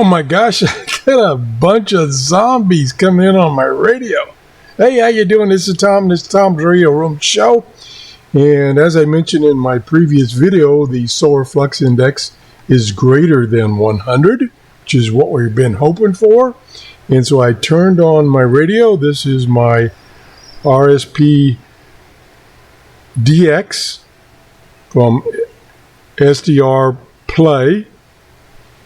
Oh my gosh, I got a bunch of zombies coming in on my radio. Hey, how you doing? This is Tom. This is Tom's Radio Room Show. And as I mentioned in my previous video, the solar flux index is greater than 100, which is what we've been hoping for. And so I turned on my radio. This is my RSPDuo from SDR Play.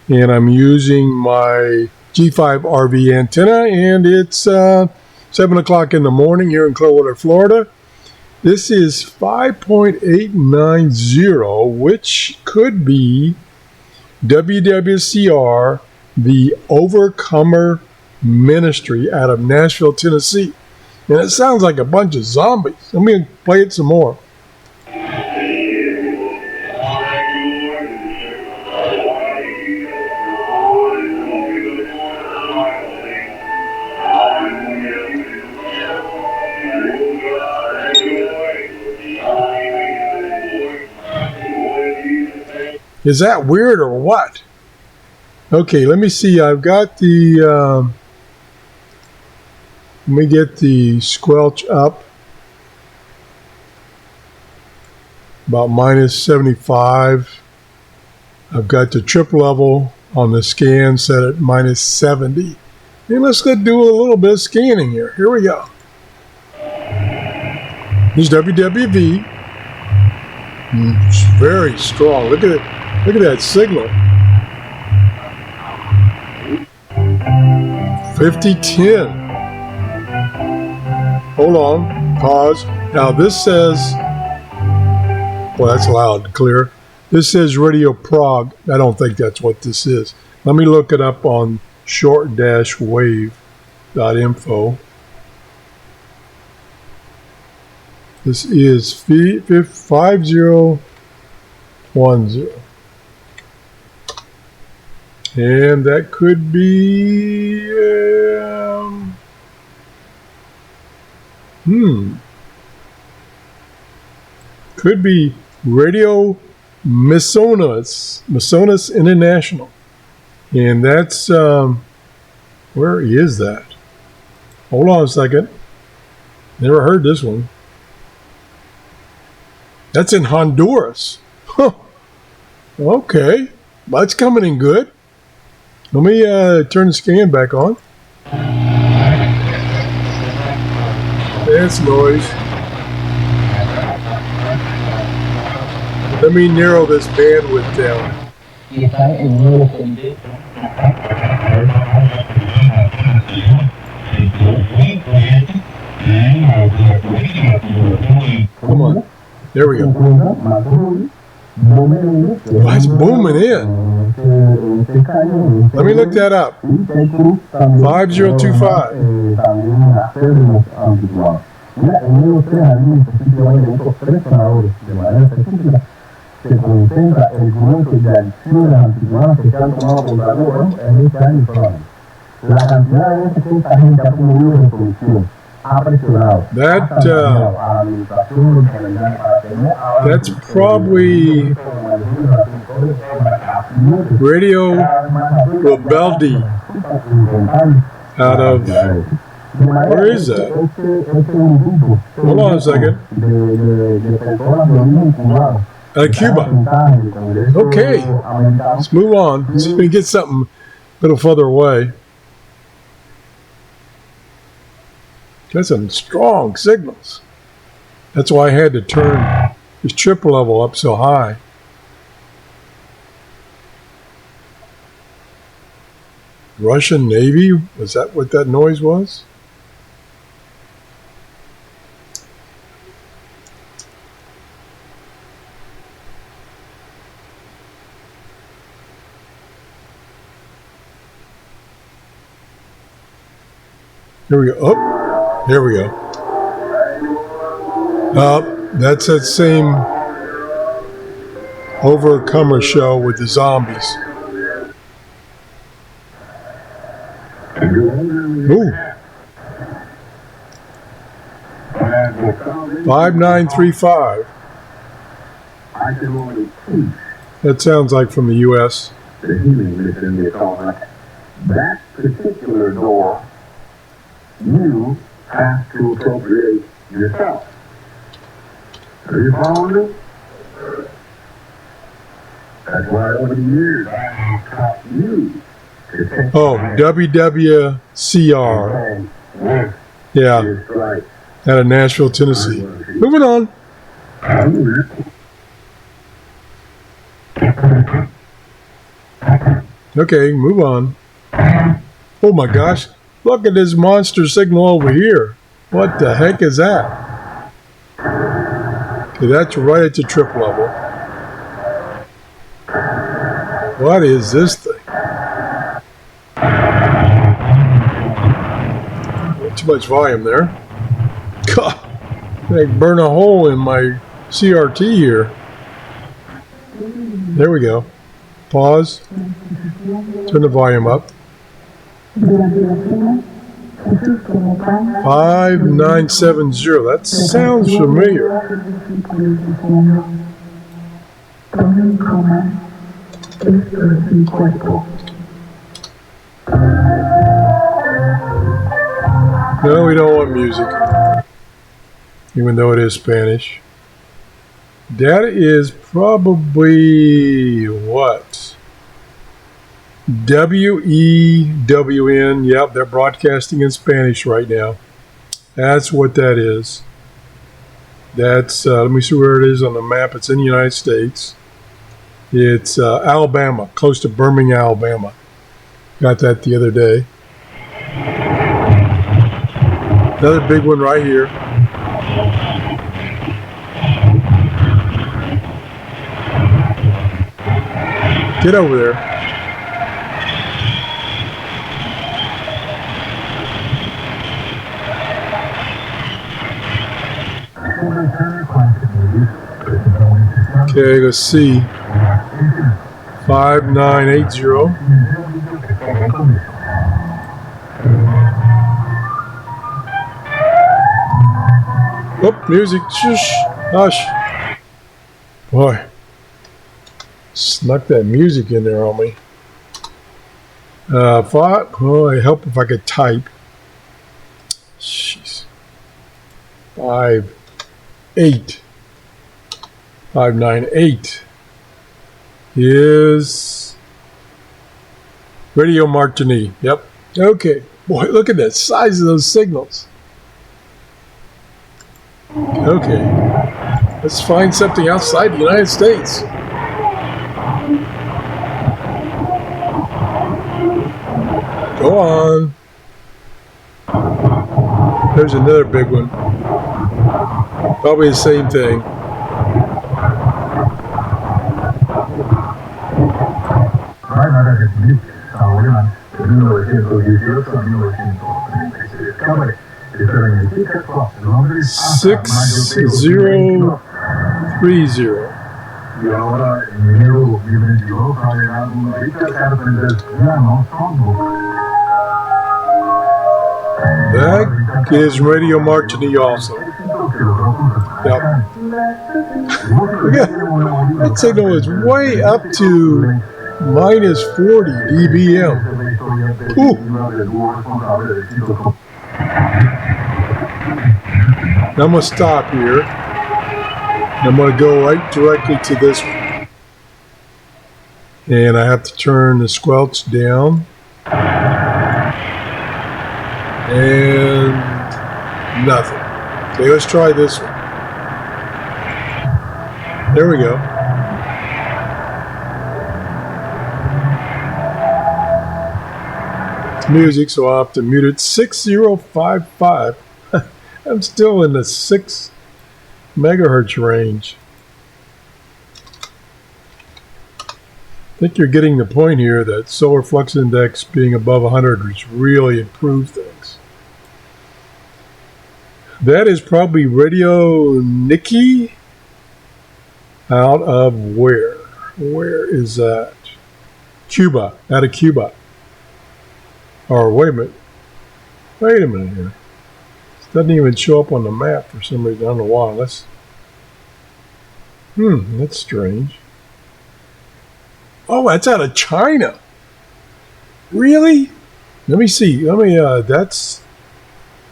And I'm using my G5 RV antenna, and it's 7 o'clock in the morning here in Clearwater, Florida. This is 5.890, which could be WWCR, the Overcomer Ministry out of Nashville, Tennessee. And it sounds like a bunch of zombies. Let me play it some more. Is that weird or what? Okay, let me see. I've got the, let me get the squelch up. About minus 75. I've got the trip level on the scan set at minus 70. And let's do a little bit of scanning here. Here we go. Here's WWV. It's very strong. Look at it. Look at that signal. 5010. Hold on. Pause. Now this says, well, that's loud and clear. This says Radio Prague. I don't think that's what this is. Let me look it up on short-wave.info. This is 5010. And that could be, could be Radio Massonas International. And that's, where is that? Hold on a second. Never heard this one. That's in Honduras. Huh. Okay. That's coming in good. Let me turn the scan back on. That's noise. Let me narrow this bandwidth down. Come on. There we go. Well, it's booming in. Let me look that up. 5025. That's probably Radio Rebeldi out of, where is that? Hold on a second. Cuba. Okay, let's move on. See if we can get something a little further away. That's some strong signals. That's why I had to turn this trip level up so high. Russian Navy? Was that what that noise was? Here we go. Oh, there we go. That's that same Overcomer show with the zombies. Ooh. 5935. That sounds like from the U.S. That particular door, you have to appropriate yourself. Are you following me? That's why over the years I have taught you to take WWCR. Yeah. Right. Out of Nashville, Tennessee. Moving on. Okay, move on. Oh my gosh. Look at this monster signal over here. What the heck is that? Okay, that's right at the trip level. What is this thing? Too much volume there. God, I burn a hole in my CRT here. There we go. Pause. Turn the volume up. 5970. That sounds familiar. No, we don't want music, even though it is Spanish. That is probably what? WEWN. Yep, they're broadcasting in Spanish right now. That's what that is. That's, let me see where it is on the map. It's in the United States. It's Alabama, close to Birmingham, Alabama. Got that the other day. Another big one right here. Get over there. Okay, let's see. 5980. Oh, music. Shush. Hush. Boy. Snuck that music in there on me. Oh, I help if I could type. Jeez. 598 is Radio Martini. Yep. Okay. Boy, look at the size of those signals. Okay. Let's find something outside the United States. Go on. There's another big one. Probably the same thing. Six 030. Y ahora en enero 2022 ha llegado una rica carta del piano songbook. That is Radio Martini also. Yep. That signal is way up to minus 40 dBm. Ooh. I'm going to stop here. I'm going to go right directly to this one. And I have to turn the squelch down. And nothing. Okay, let's try this one. There we go. It's music, so I'll have to mute it. 6055. I'm still in the 6 megahertz range. I think you're getting the point here that solar flux index being above 100 has really improved things. That is probably Radio Nikki out of where? Where is that? Cuba, out of Cuba. Or wait a minute. Wait a minute here. It doesn't even show up on the map for some reason. I don't know why. That's strange. Oh, that's out of China. Really? Let me see. That's,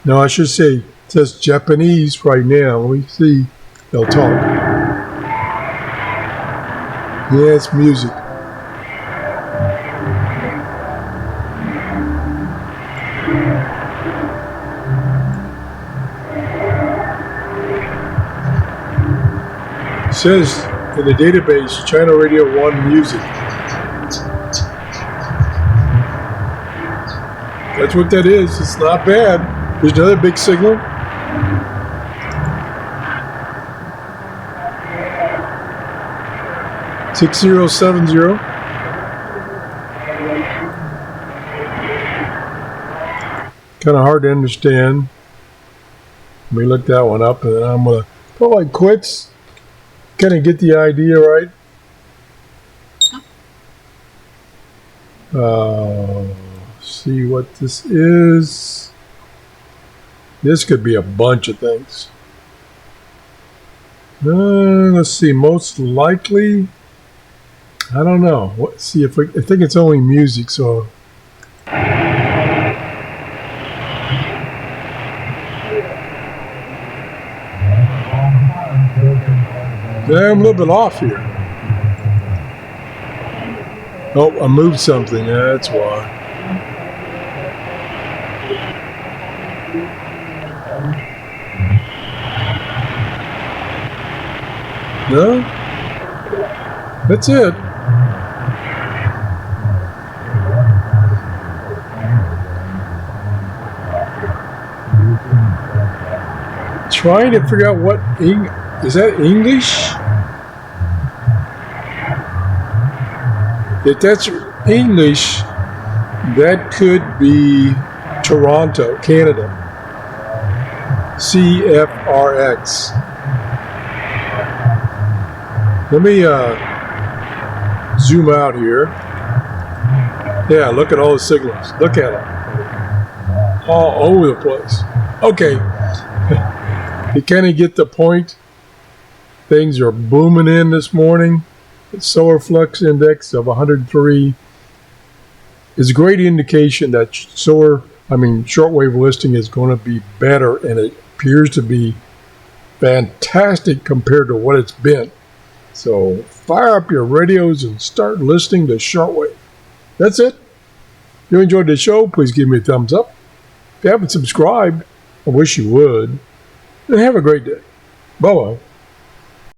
no, I should say, it says Japanese right now. Let me see. They'll talk. Yeah, it's music. It says in the database, China Radio 1 music. That's what that is. It's not bad. There's another big signal. $6070. Kind of hard to understand. Let me look that one up, and then I'm gonna put like quits. Kind of get the idea right. See what this is. This could be a bunch of things. Let's see. Most likely, I don't know. Let's see if I think it's only music. So. Yeah, I'm a little bit off here. Oh, I moved something. Yeah, that's why. No? That's it. Trying to figure out what is that English? If that's English, that could be Toronto, Canada. CFRX. Let me zoom out here. Yeah, look at all the signals. Look at them. All over the place. Okay. You kind of get the point. Things are booming in this morning. The solar flux index of 103 is a great indication that shortwave listing is going to be better, and it appears to be fantastic compared to what it's been. So fire up your radios and start listening to shortwave. That's it. If you enjoyed the show, please give me a thumbs up. If you haven't subscribed, I wish you would. And have a great day. Bye-bye.